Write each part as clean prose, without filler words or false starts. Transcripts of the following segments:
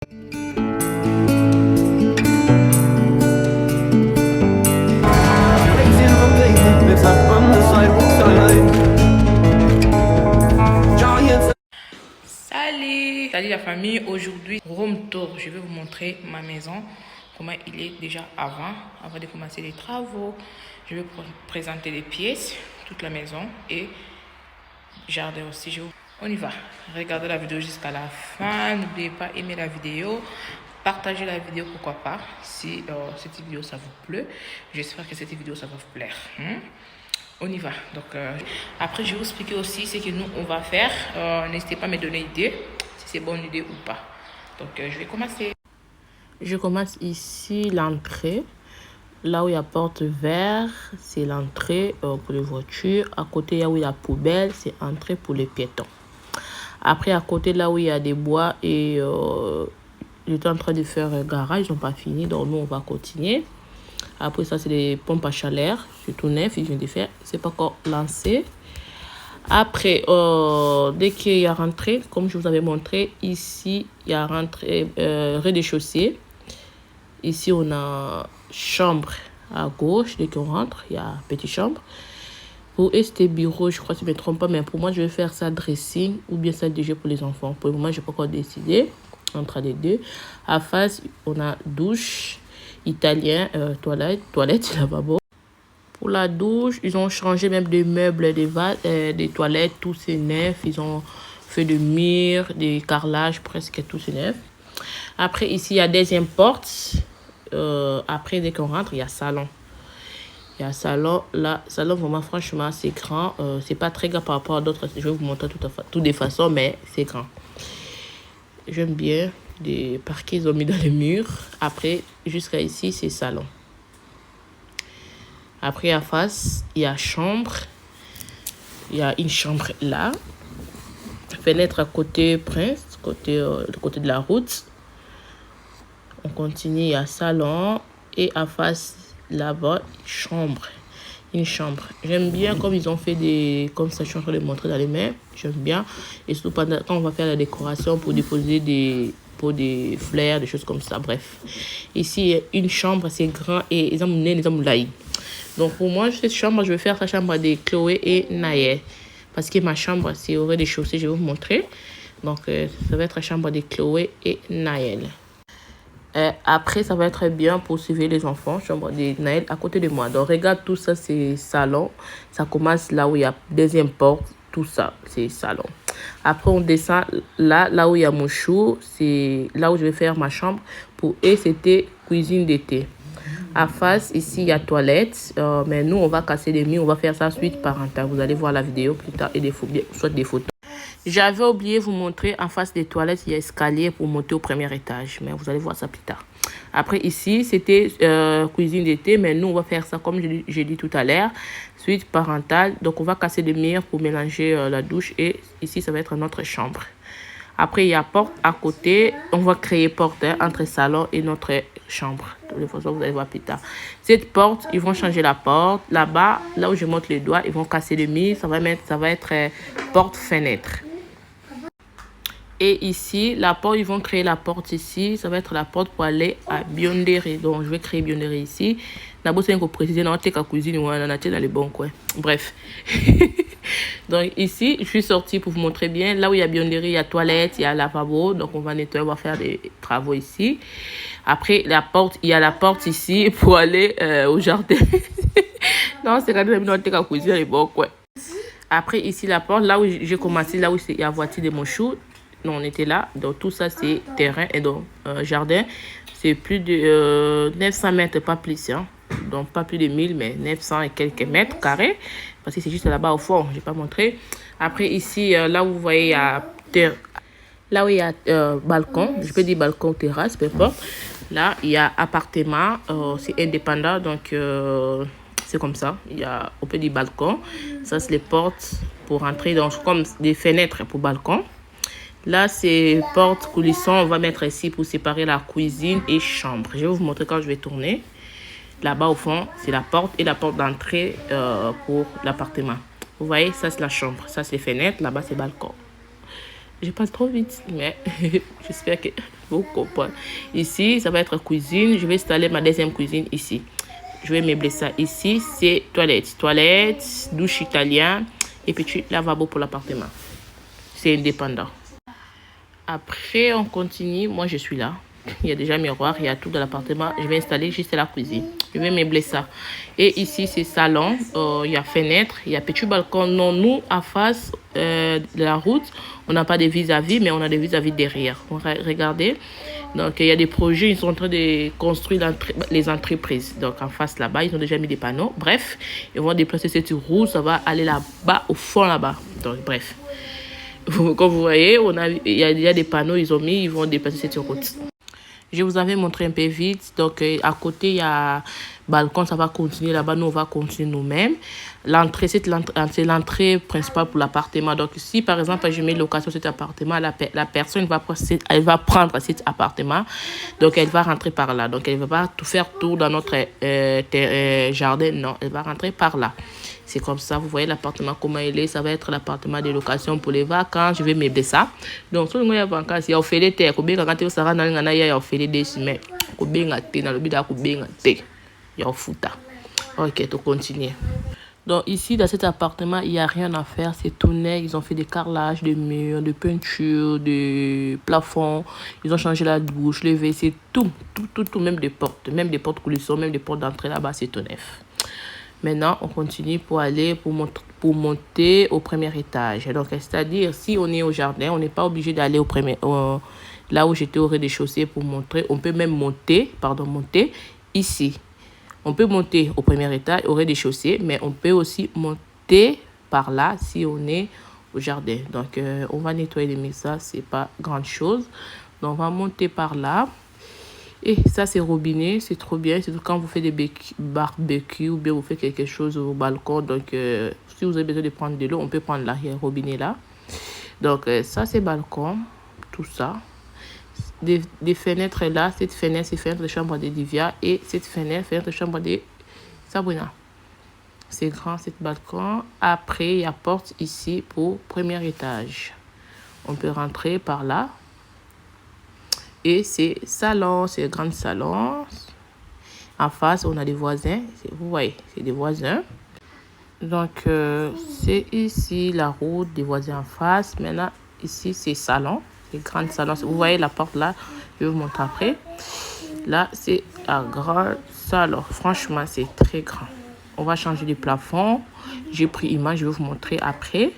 Salut la famille, aujourd'hui room tour. Je vais vous montrer ma maison, comment il est déjà avant de commencer les travaux. Je vais présenter les pièces, toute la maison et jardin aussi. On y va, regardez la vidéo jusqu'à la fin. N'oubliez pas aimer la vidéo, partagez la vidéo pourquoi pas. Si cette vidéo ça vous plaît, j'espère que cette vidéo ça va vous plaire. On y va. Donc après je vais vous expliquer aussi ce que nous on va faire. N'hésitez pas à me donner une idée si c'est bonne idée ou pas. Donc je vais commencer. Je commence ici l'entrée. Là où il y a porte verte, c'est l'entrée pour les voitures. À côté là où il y a poubelle, c'est entrée pour les piétons. Après à côté là où il y a des bois et j'étais en train de faire un garage, ils n'ont pas fini, donc nous on va continuer. Après ça, c'est des pompes à chaleur. C'est tout neuf, ils viennent de faire. C'est pas encore lancé. Après, dès qu'il y a rentré, comme je vous avais montré, ici, il y a rentré rez-de-chaussée. Ici, on a chambre à gauche. Dès qu'on rentre, il y a petite chambre. Pour este bureau, je crois que je ne me trompe pas, mais pour moi, je vais faire ça dressing ou bien ça déjà pour les enfants. Pour le moment, je n'ai pas encore décidé entre les deux. À face, on a douche. Italien, toilette, lavabo. Pour la douche, ils ont changé même des meubles, des toilettes, tout c'est neuf. Ils ont fait des murs, des carrelages, presque tout c'est neuf. Après, ici, il y a deuxième porte. Après, dès qu'on rentre, il y a salon. Il y a salon. Là, salon, vraiment, franchement, c'est grand. C'est pas très grand par rapport à d'autres. Je vais vous montrer toutes les façons, mais c'est grand. J'aime bien. Des parquets, ils ont mis dans les murs. Après, jusqu'à ici, c'est salon. Après, à face, il y a chambre. Il y a une chambre là. Fenêtre à côté prince, de côté de la route. On continue, il y a salon. Et à face, là-bas, chambre. Une chambre. J'aime bien comme ils ont fait des... Comme ça, je suis en train de montrer dans les mains. J'aime bien. Et surtout quand on va faire la décoration pour déposer des fleurs, des choses comme ça. Bref. Ici, une chambre, c'est grand et ils ont mené les hommes là. Donc, pour moi, cette chambre, je vais faire la chambre de Chloé et Naël. Parce que ma chambre, c'est au rez-de-chaussée. Je vais vous montrer. Donc, ça va être la chambre de Chloé et Naël. Après, ça va être bien pour suivre les enfants. Chambre de Naël à côté de moi. Donc, regarde, tout ça, c'est salon. Ça commence là où il y a deuxième porte. Tout ça, c'est salon. Après, on descend là où il y a mon chou. C'est là où je vais faire ma chambre. Et c'était cuisine d'été. À face, ici, il y a toilette. Mais nous, on va casser les murs. On va faire ça suite parentale. Vous allez voir la vidéo plus tard et soit des photos. J'avais oublié de vous montrer en face des toilettes, il y a escalier pour monter au premier étage. Mais vous allez voir ça plus tard. Après, ici, c'était cuisine d'été. Mais nous, on va faire ça comme j'ai dit tout à l'heure. Suite parentale. Donc, on va casser les murs pour mélanger la douche. Et ici, ça va être notre chambre. Après, il y a porte à côté. On va créer porte entre salon et notre chambre. De toute façon, vous allez voir plus tard. Cette porte, ils vont changer la porte. Là-bas, là où je monte les doigts, ils vont casser le mur. Ça va être porte-fenêtre. Et ici, la porte, ils vont créer la porte ici. Ça va être la porte pour aller à Bionderie. Donc, je vais créer Bionderie ici. D'abord, c'est pour préciser, on a la cuisine, on a dans les bons coins. Bref. Donc, ici, je suis sortie pour vous montrer bien. Là où il y a Bionderie, il y a toilette, il y a lavabo. Donc, on va nettoyer, on va faire des travaux ici. Après, il y a la porte ici pour aller au jardin. Non, c'est quand même dans la cuisine, dans les bons coins. Après, ici, la porte, là où j'ai commencé, là où il y a la voiture de mon chou. Non, on était là. Donc, tout ça, c'est terrain et donc jardin. C'est plus de 900 mètres, pas plus. Hein. Donc, pas plus de 1000, mais 900 et quelques mètres carrés. Parce que c'est juste là-bas au fond. Je n'ai pas montré. Après, ici, là où vous voyez, il y a balcon. Je peux dire balcon, terrasse, peu importe. Là, il y a appartement. C'est indépendant. Donc, c'est comme ça. On peut dire balcon. Ça, c'est les portes pour entrer. Donc, comme des fenêtres pour balcon. Là, c'est porte coulisson. On va mettre ici pour séparer la cuisine et chambre. Je vais vous montrer quand je vais tourner. Là-bas, au fond, c'est la porte et la porte d'entrée pour l'appartement. Vous voyez, ça, c'est la chambre. Ça, c'est les fenêtres. Là-bas, c'est le balcon. Je parle trop vite, mais j'espère que vous comprenez. Ici, ça va être cuisine. Je vais installer ma deuxième cuisine ici. Je vais meubler ça ici. C'est toilette. Toilette, douche italien et petit lavabo pour l'appartement. C'est indépendant. Après, on continue. Moi, je suis là. Il y a déjà un miroir, il y a tout dans l'appartement. Je vais installer juste la cuisine. Je vais meubler ça. Et ici, c'est salon. Il y a fenêtre, il y a petit balcon. Non, nous, à face de la route, on n'a pas de vis-à-vis, mais on a des vis-à-vis derrière. Regardez. Donc, il y a des projets. Ils sont en train de construire les entreprises. Donc, en face là-bas, ils ont déjà mis des panneaux. Bref, ils vont déplacer cette route. Ça va aller là-bas, au fond là-bas. Donc, bref. Comme vous voyez, il y a des panneaux, ils ont mis, ils vont déplacer cette route. Je vous avais montré un peu vite. Donc, à côté, il y a balcon, ça va continuer là-bas. Nous, on va continuer nous-mêmes. L'entrée, c'est l'entrée principale pour l'appartement. Donc, si, par exemple, je mets location sur cet appartement, la personne elle va prendre cet appartement. Donc, elle va rentrer par là. Donc, elle ne va pas tout faire tout dans notre jardin. Non, elle va rentrer par là. C'est comme ça, vous voyez l'appartement, comment il est. Ça va être l'appartement de location pour les vacances. Je vais meubler ça. Donc, si vous avez des vacances, il y a fait des terres. Il y a fait des semaines. Il y a fait ok, tout continuer. Donc, ici, dans cet appartement, il n'y a rien à faire. C'est tout net. Ils ont fait des carrelages, des murs, de peinture, des plafonds. Ils ont changé la douche, les WC, tout. Même des portes coulissons, même des portes d'entrée là-bas, c'est tout neuf. Maintenant, on continue pour monter au premier étage. Donc, c'est-à-dire, si on est au jardin, on n'est pas obligé d'aller là où j'étais au rez-de-chaussée pour montrer. On peut même monter ici. On peut monter au premier étage, au rez-de-chaussée, mais on peut aussi monter par là si on est au jardin. Donc, on va nettoyer les messages, c'est pas grande chose. Donc, on va monter par là. Et ça, c'est robinet, c'est trop bien. Surtout quand vous faites des barbecues ou bien vous faites quelque chose au balcon. Donc, si vous avez besoin de prendre de l'eau, on peut prendre là. Il y a un robinet là. Donc, ça, c'est balcon. Tout ça. Des fenêtres là. Cette fenêtre, c'est fenêtre de chambre de Divya. Et cette fenêtre de chambre de Sabrina. C'est grand, cette balcon. Après, il y a porte ici pour premier étage. On peut rentrer par là. Et c'est salon, c'est le grand salon. En face, on a des voisins. Vous voyez, c'est des voisins. Donc, c'est ici la route des voisins en face. Maintenant, ici, c'est salon. C'est le grand salon. Vous voyez la porte là. Je vais vous montrer après. Là, c'est un grand salon. Franchement, c'est très grand. On va changer les plafonds. J'ai pris image, je vais vous montrer après.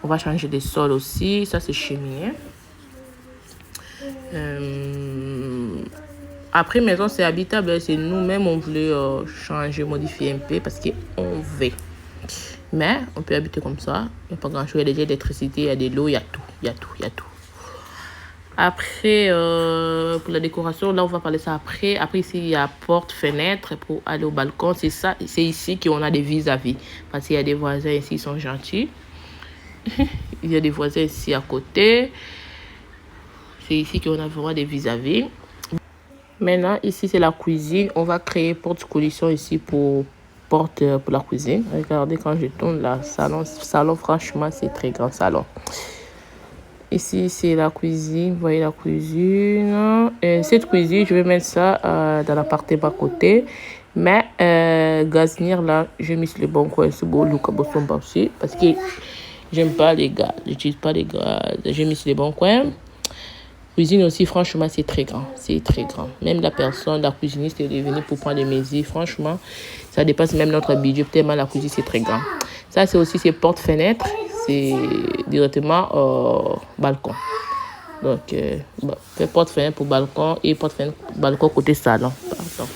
On va changer des sols aussi. Ça, c'est cheminée. Après, maison, c'est habitable. C'est nous-mêmes, on voulait changer, modifier un peu parce qu'on veut. Mais on peut habiter comme ça. Il n'y a pas grand-chose. Il y a déjà l'électricité, il y a de l'eau, il y a tout. Après, pour la décoration, là, on va parler ça après. Après, ici, il y a porte, fenêtre pour aller au balcon. C'est ça, c'est ici qu'on a des vis-à-vis. Parce qu'il y a des voisins ici, ils sont gentils. Il y a des voisins ici à côté. C'est ici qu'on a vraiment des vis-à-vis. Maintenant, ici, c'est la cuisine. On va créer porte coulissant ici pour la cuisine. Regardez quand je tourne là. Salon, franchement, c'est très grand salon. Ici, c'est la cuisine. Vous voyez la cuisine. Et cette cuisine, je vais mettre ça dans l'appartement à côté. Mais gazinir là, j'ai mis les bons coins. C'est beau, aussi. Parce que j'aime pas les gaz. J'utilise pas les gaz. J'ai mis les bons coins. Cuisine aussi, franchement, c'est très grand. C'est très grand. Même la cuisiniste est venue pour prendre les mesures. Franchement, ça dépasse même notre budget. Tellement la cuisine, c'est très grand. Ça, c'est aussi ces portes-fenêtres. C'est directement au balcon. Donc, porte-fenêtre pour balcon et porte-fenêtre pour balcon côté salon. Pardon.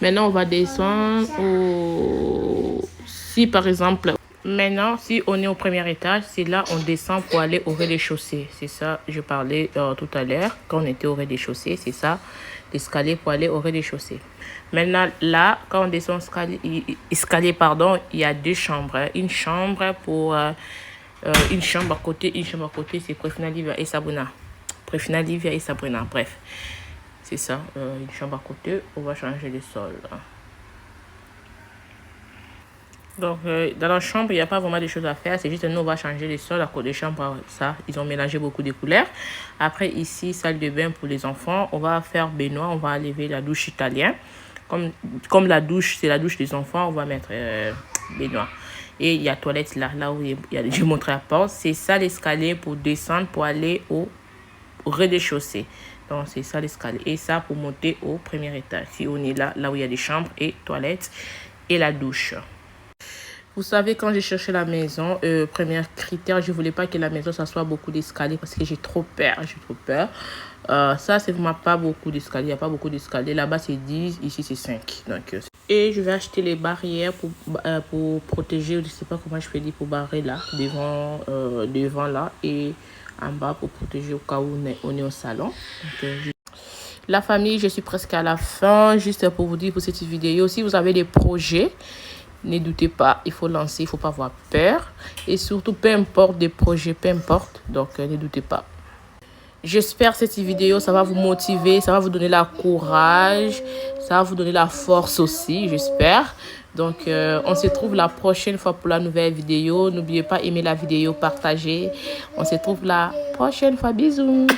Maintenant, on va descendre Si, par exemple... Maintenant, si on est au premier étage, c'est là on descend pour aller au rez-de-chaussée. C'est ça, je parlais tout à l'heure, quand on était au rez-de-chaussée, c'est ça, l'escalier pour aller au rez-de-chaussée. Maintenant, là, quand on descend escalier, il y a deux chambres. Une chambre à côté, c'est Préfina Livia et Sabrina. Bref, c'est ça, une chambre à côté, on va changer le sol. Donc, dans la chambre, il n'y a pas vraiment de choses à faire. C'est juste nous, on va changer les sols. La cour de chambre, ça, ils ont mélangé beaucoup de couleurs. Après, ici, salle de bain pour les enfants. On va faire baignoire. On va enlever la douche italienne. Comme la douche, c'est la douche des enfants, on va mettre baignoire. Et il y a toilette là où j'ai montré la porte. C'est ça l'escalier pour descendre, pour aller au rez-de-chaussée. Donc, c'est ça l'escalier. Et ça pour monter au premier étage. Si on est là où il y a des chambres et toilettes et la douche. Vous savez, quand j'ai cherché la maison, premier critère, je ne voulais pas que la maison, ça soit beaucoup d'escaliers parce que j'ai trop peur. Ça, c'est vraiment pas beaucoup d'escaliers. Il n'y a pas beaucoup d'escaliers. Là-bas, c'est 10. Ici, c'est 5. Donc, et je vais acheter les barrières pour protéger, je ne sais pas comment je peux dire, pour barrer là, devant là. Et en bas pour protéger au cas où on est au salon. Donc, la famille, je suis presque à la fin. Juste pour vous dire pour cette vidéo, si vous avez des projets, ne doutez pas, il faut lancer, il ne faut pas avoir peur. Et surtout, peu importe des projets, peu importe. Donc, ne doutez pas. J'espère que cette vidéo, ça va vous motiver, ça va vous donner la courage, ça va vous donner la force aussi, j'espère. Donc, on se retrouve la prochaine fois pour la nouvelle vidéo. N'oubliez pas d'aimer la vidéo, partager. On se retrouve la prochaine fois. Bisous.